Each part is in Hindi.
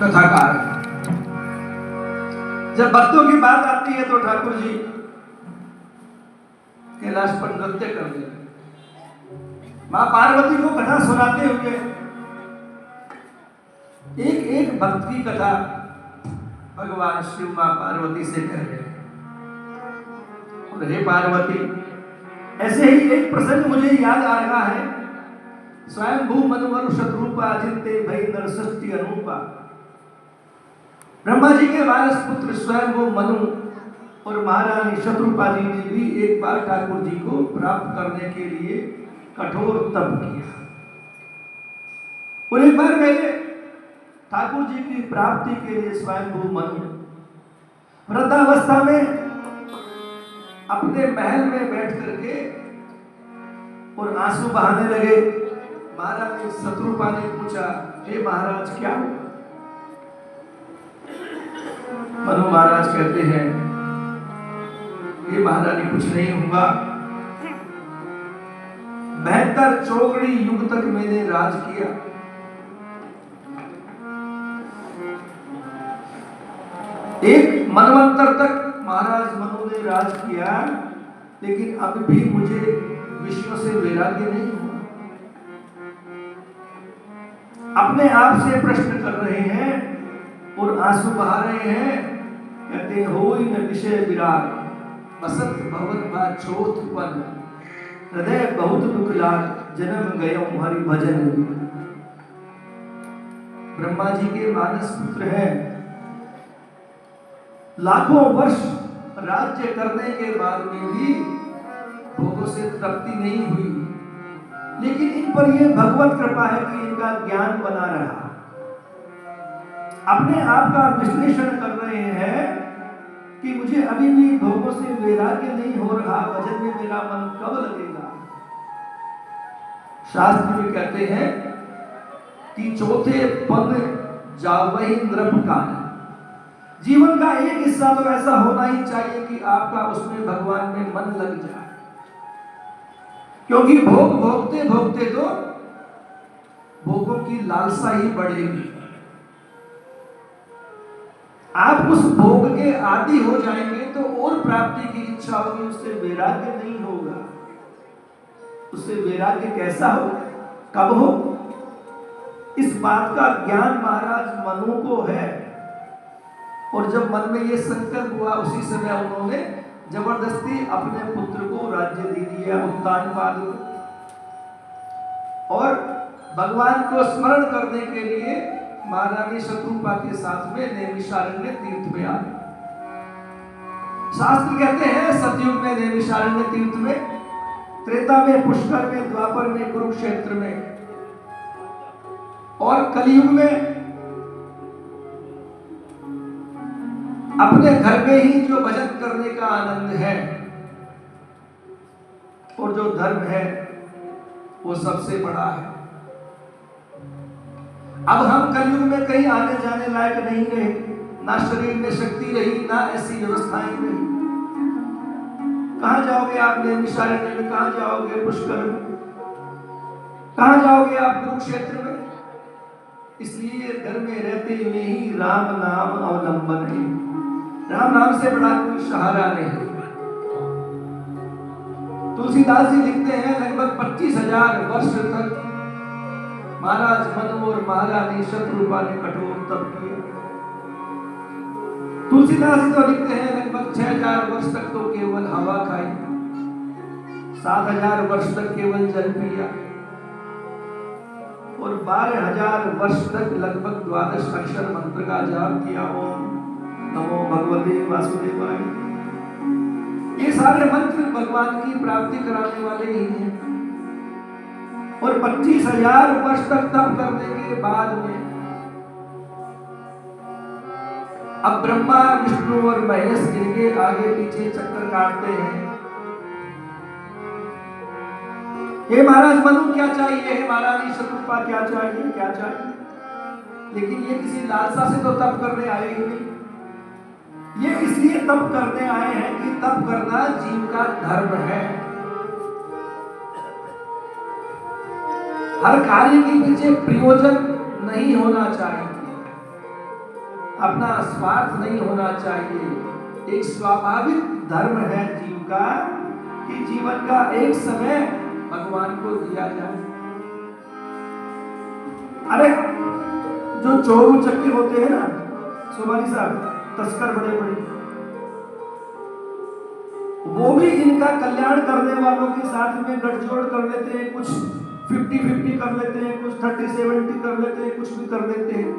कथाकार है। जब भक्तों की बात आती है तो ठाकुर जी कैलाश पर नृत्य कर देते। मां पार्वती को कथा सुनाते हुए एक एक भक्त की कथा भगवान शिव मां पार्वती से कह रहे हैं। और हे पार्वती, ऐसे ही एक प्रसंग मुझे याद आ रहा है। स्वयं भू मनुवर शत्रुपा जिनते भई नरसष्टि अनूपा। ब्रह्मा जी के वारस पुत्र स्वयं भू मनु और महारानी शत्रुपा जी ने भी एक बार ठाकुर जी को प्राप्त करने के लिए कठोर तप किया। और एक बार पहले ठाकुर जी की प्राप्ति के लिए स्वयं भू मनु वृद्धावस्था में अपने महल में बैठ करके और आंसू बहाने लगे। महारानी शत्रुपा ने पूछा, हे महाराज क्या हुआ? मनु महाराज कहते हैं, हे महारानी कुछ नहीं हुआ। 72 चौकड़ी युग तक मैंने राज किया। एक मनवंतर तक महाराज मनु ने राज किया, लेकिन अब भी मुझे विषयों से वैराग्य नहीं हुआ। अपने आप से प्रश्न कर रहे हैं और आंसू बहा रहे हैं। कहते होई न विषय विराग बसंत भवन बा चोथ पन हृदय बहुत दुख लाग जन्म गयो हरि भजन। ब्रह्मा जी के मानस पुत्र हैं। लाखों वर्ष राज्य करने के बाद में भी भोगों से तृप्ति नहीं हुई, लेकिन इन पर यह भगवत कृपा है कि इनका ज्ञान बना रहा। अपने आप का विश्लेषण कर रहे हैं कि मुझे अभी भी भोगों से वैराग्य नहीं हो रहा, भजन में मेरा मन कब लगेगा। शास्त्र में कहते हैं कि चौथे पद जावहि नृप का। जीवन का एक हिस्सा तो ऐसा होना ही चाहिए कि आपका उसमें भगवान में मन लग जाए, क्योंकि भोग भोगते भोगते तो भोगों की लालसा ही बढ़ेगी। आप उस भोग के आदी हो जाएंगे तो और प्राप्ति की इच्छा होगी, उससे वैराग्य नहीं होगा। उससे वैराग्य कैसा हो, कब हो? इस बात का ज्ञान महाराज मनु को है। और जब मन में ये संकल्प हुआ, उसी समय उन्होंने जबरदस्ती अपने पुत्र को राज्य दे दिया, उत्तानपाद को। और भगवान को स्मरण करने के लिए महारानी शत्रुपा के साथ में नैमिषारण्य तीर्थ में आए। शास्त्र कहते हैं सतयुग में नैमिषारण्य तीर्थ में, त्रेता में पुष्कर में, द्वापर में कुरुक्षेत्र में, और कलयुग में अपने घर में ही जो भजन करने का आनंद है और जो धर्म है वो सबसे बड़ा है। अब हम कलयुग में कहीं आने जाने लायक नहीं रहे, ना शरीर में शक्ति रही, ना ऐसी व्यवस्थाएं रही। कहां जाओगे आप नैमिषारण्य में, कहां जाओगे पुष्कर में, कहां जाओगे आप कुरुक्षेत्र में? इसलिए घर में रहते हुए ही राम नाम अवलंबन है। राम नाम से बड़ा कोई सहारा नहीं। तुलसीदास जी लिखते हैं लगभग 25,000 वर्ष तक महाराज मनु और महारानी शत्रुपा ने कठोर तप किया। तुलसीदास जी तो लिखते हैं लगभग 6,000 वर्ष तक तो केवल हवा खाई, 7,000 वर्ष तक केवल जल पिया, और 12,000 वर्ष तक लगभग 12 अक्षर मंत्र का जाप किया, ओम नमो भगवते वासुदेवाय। ये सारे मंत्र भगवान की प्राप्ति कराने वाले ही हैं। और 25,000 वर्ष तक तप करने के बाद में अब ब्रह्मा विष्णु और महेश जिनके आगे पीछे चक्कर काटते हैं, हे महाराज मनु क्या चाहिए, हे महारानी शत्रुपा क्या चाहिए, क्या चाहिए? लेकिन ये किसी लालसा से तो तप करने आए ही नहीं। ये इसलिए तप करने आए हैं कि तप करना जीव का धर्म है। हर कार्य के पीछे प्रयोजन नहीं होना चाहिए। अपना स्वार्थ नहीं होना चाहिए। एक स्वाभाविक धर्म है जीव का कि जीवन का एक समय भगवान को दिया जाए। अरे जो चोर उचक्के होते हैं ना सोमानी साहब, तस्कर बड़े बड़े, वो भी इनका कल्याण करने वालों के साथ में गठजोड़ कर लेते हैं, कुछ 50-50 कर लेते हैं, कुछ 30-70 कर लेते हैं, कुछ भी कर लेते हैं।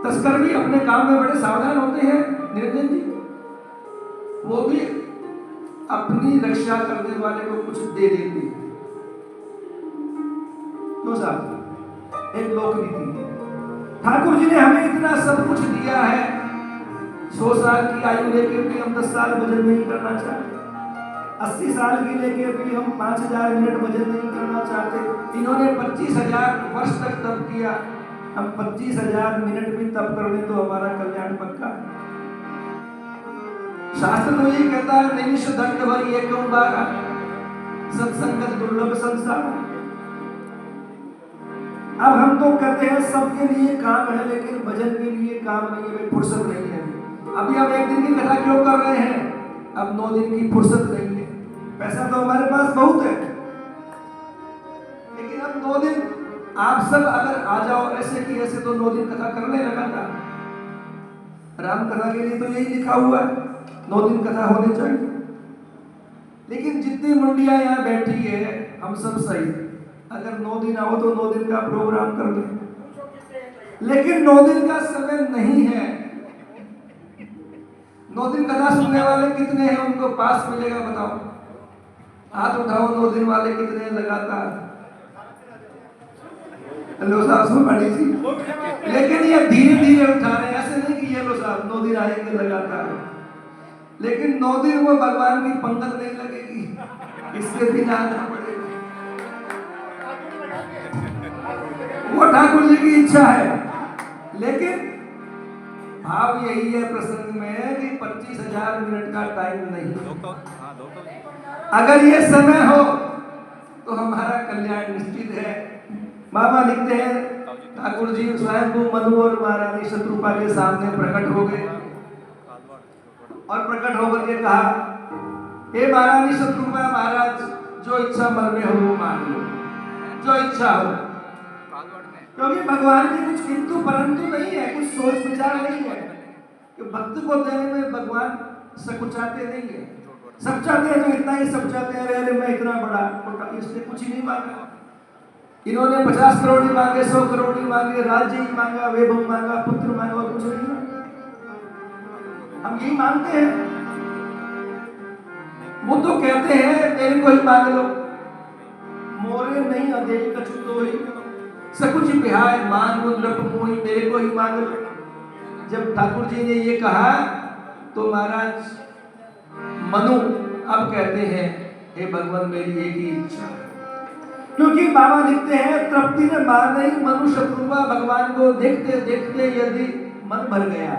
तस्कर भी अपने काम में बड़े सावधान होते हैं निरंजन जी, वो भी अपनी रक्षा करने वाले को कुछ दे देते हैं। क्यों साहब? एक लोक नीति है। ठाकुर जी ने हमें इतना सब कुछ दिया है, 100 साल की आयु लेकर भी हम 10 साल भजन नहीं करना चाहते, 80 साल की लेके भी हम 5000 मिनट भजन नहीं करना चाहते। इन्होंने 25,000 वर्ष तक तप किया, हम 25,000 मिनट भी तप कर लें तो हमारा कल्याण पक्का है। शास्त्र तो ये कहता है नैमिष दंड भरी एक बार सत्संगत दुर्लभ संसार। अब हम तो कहते हैं सबके लिए काम है, लेकिन भजन के लिए काम नहीं है, फुर्सत नहीं है। अभी हम एक दिन की कथा क्यों कर रहे हैं? अब 9 दिन की फुर्सत नहीं है। पैसा तो हमारे पास बहुत है, लेकिन अब 9 दिन आप सब अगर आ जाओ ऐसे की ऐसे तो 9 दिन कथा करने लगा था। राम कथा के लिए तो यही लिखा हुआ है 9 दिन कथा होनी चाहिए। लेकिन जितनी मुंडियां यहाँ बैठी है हम सब सही, अगर 9 दिन आओ तो 9 दिन का प्रोग्राम कर ले, लेकिन 9 दिन का समय नहीं है। 9 दिन कथा सुनने वाले कितने हैं उनको पास मिलेगा बताओ? हाथ उठाओ। 9 दिन वाले कितने लगातार? हेलो साहब सुन बड़ी सी, लेकिन ये धीरे धीरे उठा रहे हैं, ऐसे नहीं कि ये लो साहब 9 दिन आएंगे लगातार, लेकिन 9 दिन वो भगवान की पंगत नहीं लगेगी, इसके बिना आना पड़ेगा। वो ठाकुर जी की इच्छा है, लेकिन भाव यही है प्रसंग में कि 25,000 मिनट का टाइम नहीं। अगर ये समय हो तो हमारा कल्याण निश्चित है। बाबा लिखते हैं ठाकुर जी स्वयं को मनु और महारानी शत्रुपा के सामने प्रकट हो गए और प्रकट होकर के कहा, हे महारानी शत्रुपा महाराज, जो इच्छा मन में हो वो मांग लो, जो इच्छा हो। क्योंकि भगवान की कुछ किंतु परंतु नहीं है, कुछ सोच विचार नहीं है कि भक्त को देने में भगवान सकुचाते नहीं है। सब चाहते हैं तो इतना ही सब चाहते हैं, अरे मैं इतना बड़ा, इसने कुछ ही नहीं मांगा। इन्होंने 50 करोड़ ही मांगे, 100 करोड़ ही मांगे, राज्य ही मांगा, वैभव मांगा, पुत्र मांगा, और कुछ नहीं मांगा। हम यही मांगते हैं। वो तो कहते हैं मेरे को ही मांग लो, मोरे नहीं अधेल कछु तो ही सकुच बिहाय मांग नृप मोहि, मेरे को ही मांग लो। जब ठाकुर जी ने ये कहा तो महाराज मनु अब कहते हैं, हे भगवान मेरी एक ही इच्छा, क्योंकि बाबा लिखते हैं तृप्ति ने मार नहीं मनु शत्रुपा भगवान को देखते देखते यदि मन भर गया,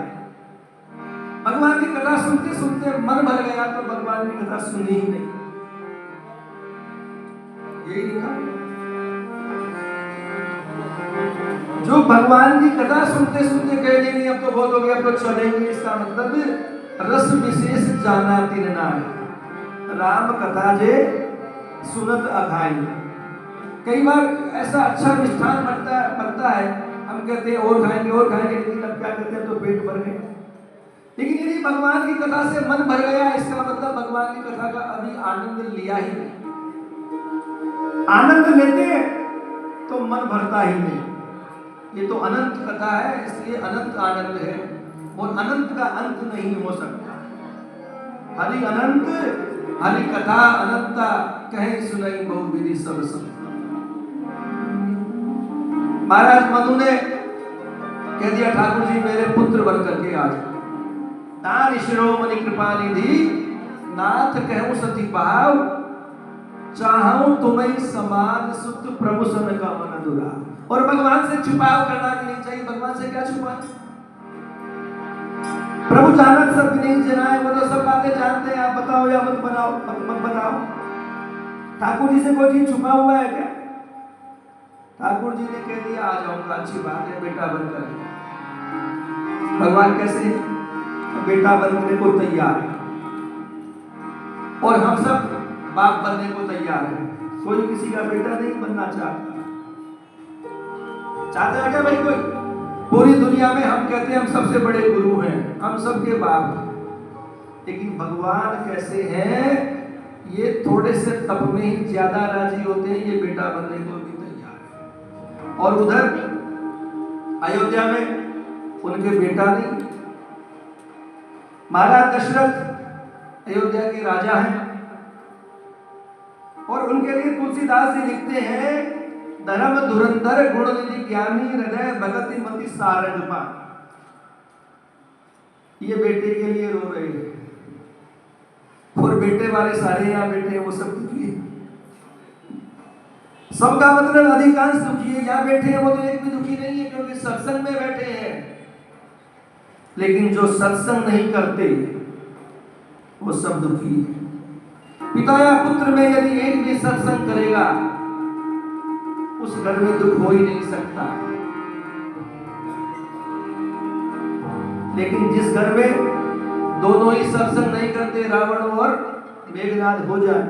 भगवान की कथा सुनते सुनते मन भर गया तो भगवान की कथा सुनी ही नहीं। यही लिखा, जो भगवान की कथा सुनते सुनते कह देंगे अब तो बहुत हो गया, अब तो चलेंगे, इसका मतलब रस विशेष जाना तीन नाय, राम कथा जे सुनत अघाई। कई बार ऐसा अच्छा मिष्ठान बनता है, हम कहते हैं और खाएंगे, लेकिन अब क्या करते हैं तो पेट भर गए। लेकिन यदि भगवान की कथा से मन भर गया, इसका मतलब भगवान की कथा का अभी आनंद लिया ही नहीं। आनंद लेते तो मन भरता ही नहीं। ये तो अनंत कथा है, इसलिए अनंत आनंद है, और अनंत का अंत नहीं हो सकता। हरि अनंत हरि कथा अनंता, कहे सुनाई बहु विधि सब सब। महाराज मनु ने कह दिया ठाकुर जी मेरे पुत्र बन करके आ जाओ। तान शिरोमणि कृपा निधि नाथ कहूं सती भाव, चाहूं तुम्हें समान सुत प्रभु सन का मन दुरा। और भगवान से छुपाव करना भी नहीं चाहिए। भगवान से क्या छुपाना? प्रभु जानत सब नहीं जनाए, वो तो सब बातें जानते हैं, आप बताओ या मत बताओ। ठाकुर जी से कोई चीज छुपा हुआ है क्या? ठाकुर जी ने कह दिया आ जाऊंगा, अच्छी बात है बेटा बनकर। भगवान कैसे बेटा बनने को तैयार है और हम सब बाप बनने को तैयार है। कोई किसी का बेटा नहीं बनना चाहता है क्या भाई? कोई पूरी दुनिया में हम कहते हैं हम सबसे बड़े गुरु हैं, हम सबके बाप हैं, लेकिन भगवान कैसे हैं? ये थोड़े से तप में ही ज्यादा राजी होते हैं, ये बेटा बनने को भी तैयार है। और उधर अयोध्या में उनके बेटा नहीं, महाराज दशरथ अयोध्या के राजा हैं और उनके लिए तुलसीदास जी लिखते हैं, धर्म धुरंधर गुण निधि ज्ञानी हृदय भगति मति सारंगपा। ये बेटे के लिए रो रहे हैं और बेटे वाले सारे यहाँ बैठे हैं वो सब दुखी है। सबका मतलब अधिकांश दुखी है, यहाँ बैठे हैं वो तो एक भी दुखी नहीं है क्योंकि सत्संग में बैठे हैं। लेकिन जो सत्संग नहीं करते वो सब दुखी है। पिता या पुत्र में यदि एक भी सत्संग करेगा उस घर में दुख हो ही नहीं सकता। लेकिन जिस घर में दोनों ही सत्संग नहीं करते, रावण और मेघनाद हो जाए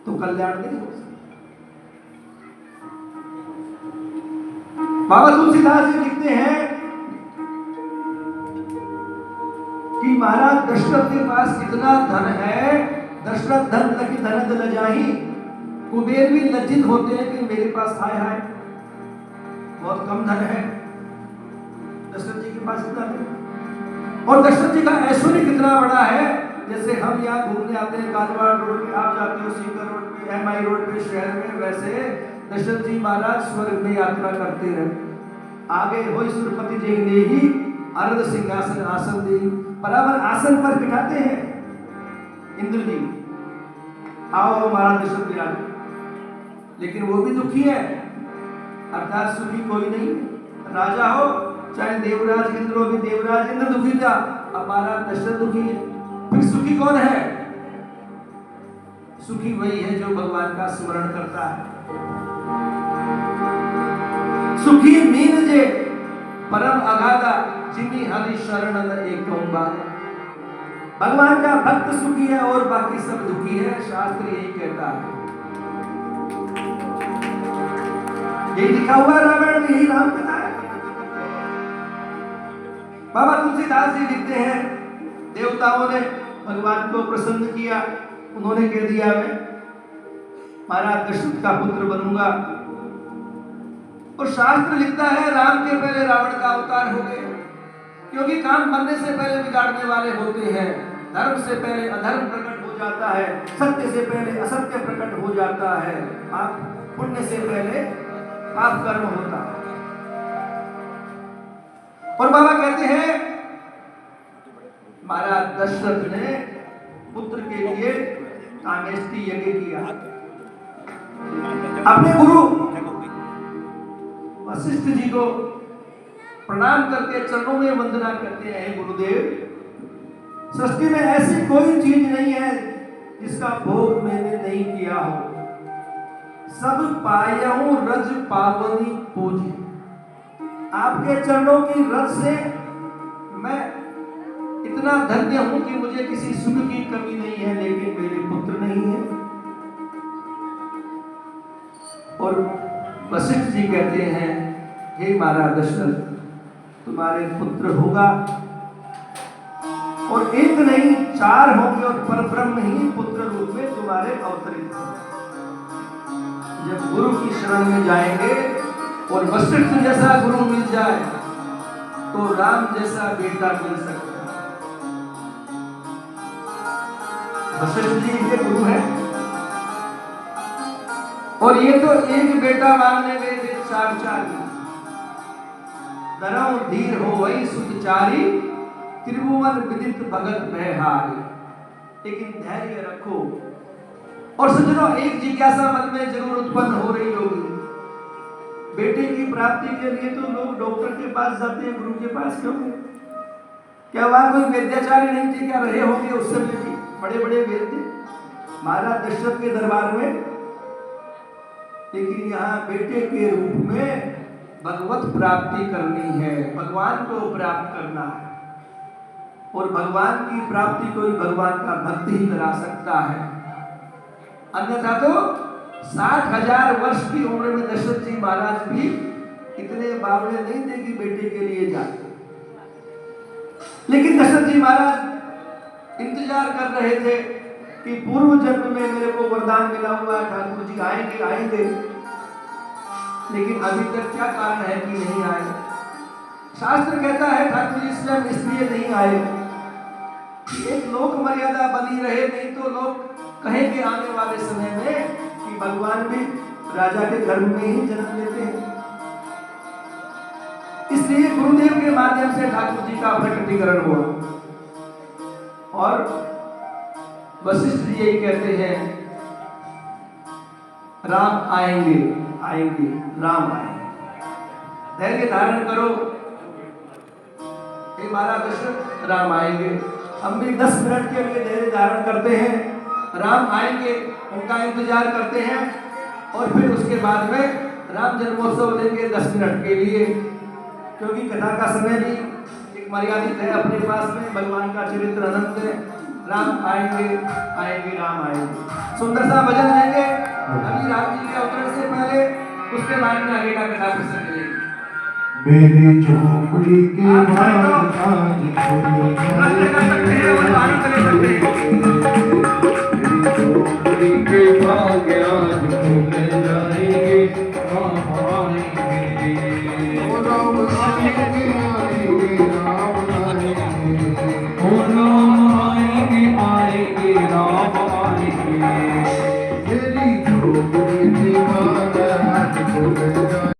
तो कल्याण नहीं हो सकता। बाबा तुलसीदास जी लिखते हैं कि महाराज दशरथ के पास कितना धन है, दशरथ धन लगी धनद लजाही। कुबेर भी लज्जित होते हैं कि मेरे पास हाय हाय बहुत कम धन है, दशरथ जी के पास इतना है। और दशरथ जी का ऐश्वर्य कितना बड़ा है, जैसे हम यहाँ घूमने आते हैं कालवाड़ रोड पे, आप जाते हो सीकर रोड पे, एमआई रोड पे शहर में, वैसे दशरथ जी महाराज स्वर्ग में यात्रा करते रहे। आगे हो सुरपति जी ने ही अर्ध सिंहासन आसन दे, बराबर आसन पर बिठाते हैं इंद्र जी, आओ महाराज दशरथ जी आगे। लेकिन वो भी दुखी है, अर्थात सुखी कोई नहीं। राजा हो चाहे देवराज इंद्र हो, भी देवराज इंद्र दुखी था, अब महाराज दशरथ दुखी है। फिर सुखी कौन है? सुखी वही है जो भगवान का स्मरण करता है। सुखी मीन जे परम अगाधा जिनी हरि शरण एक ओंकार। भगवान का भक्त सुखी है और बाकी सब दुखी है, शास्त्र यही कहता है। ये लिखा हुआ रामायण में, यही राम कथा है। बाबा तुलसीदास जी लिखते हैं, देवताओं ने भगवान को प्रसन्न किया, उन्होंने कह दिया मैं महाराज दशरथ का पुत्र बनूंगा। और शास्त्र लिखता है राम के पहले रावण का अवतार हो गया, क्योंकि काम बनने से पहले बिगाड़ने वाले होते हैं। धर्म से पहले अधर्म प्रकट हो जाता है, सत्य से पहले असत्य प्रकट हो जाता है, आप पुण्य से पहले पाप कर्म होता है। और बाबा कहते हैं महाराज दशरथ ने पुत्र के लिए कामेष्टि यज्ञ किया। अपने गुरु वशिष्ठ जी को प्रणाम करके चरणों में वंदना करते हैं, गुरुदेव सृष्टि में ऐसी कोई चीज नहीं है जिसका भोग मैंने नहीं किया हो, सब पायहूं रज पावनी पूजी। आपके चरणों की रज से मैं इतना धन्य हूं कि मुझे किसी सुख की कमी नहीं है, लेकिन मेरे पुत्र नहीं है। और वशिष्ठ जी कहते हैं, हे महाराज दशरथ तुम्हारे पुत्र होगा, और एक नहीं 4 होंगे, और परब्रह्म ही पुत्र रूप में तुम्हारे अवतरित होंगे। जब गुरु की शरण में जाएंगे और वशिष्ठ जैसा गुरु मिल जाए तो राम जैसा बेटा मिल सकता है। वशिष्ठ जी इनके गुरु हैं, और ये तो एक बेटा मांगने गए थे 4 दरव धीर हो वही सुतचारी, त्रिभुवन विदित भगत भयहारी। लेकिन धैर्य रखो। और सज्जनों, एक जिज्ञासा मन में जरूर उत्पन्न हो रही होगी, बेटे की प्राप्ति के लिए तो लोग डॉक्टर के पास जाते हैं, गुरु के पास क्यों? क्या वहां कोई वैद्याचार्य नहीं थे? क्या रहे होंगे उस समय भी बड़े बड़े वैद्य महाराज दशरथ के दरबार में? लेकिन यहाँ बेटे के रूप में भगवत प्राप्ति करनी है, भगवान को प्राप्त करना है। और भगवान की प्राप्ति कोई भगवान का भक्त ही करा सकता है, अन्यथा तो 60,000 वर्ष की उम्र में दशरथ जी महाराज भी इतने बावले नहीं थे कि बेटे के लिए जाते। लेकिन दशरथ जी महाराज इंतजार कर रहे थे कि पूर्व जन्म में मेरे को वरदान मिला हुआ ठाकुर जी आएंगे आएंगे, लेकिन अभी तक क्या कारण है कि नहीं आए। शास्त्र कहता है ठाकुर जी स्वयं इसलिए नहीं आए कि एक लोक मर्यादा बनी रहे, नहीं तो लोग कहेंगे आने वाले समय में कि भगवान भी राजा के गर्भ में ही जन्म लेते हैं। इसलिए गुरुदेव के माध्यम से ठाकुर जी का प्रकटीकरण हुआ। और वशिष्ठ जी यही कहते हैं, राम आएंगे आएंगे, राम आएंगे, धैर्य धारण करो हे महाराज दशरथ, राम आएंगे। हम भी 10 मिनट के लिए धैर्य धारण करते हैं, राम आएंगे, उनका इंतजार करते हैं, और फिर उसके बाद में राम जन्मोत्सव लेंगे 10 मिनट के लिए, क्योंकि कथा का समय भी एक मर्यादित है अपने पास में। भगवान का चरित्र अनंत है। राम आएंगे आएंगे, राम आएंगे। सुंदर सा भजन लेंगे अभी राम जी के अवतरण से पहले, उसके बाद में आगे का कथा प्रसंग लेंगे। मेरी झोपड़ी के आप खड़े हो, नृत्य कर सकते हैं और गाना चले सकते हैं।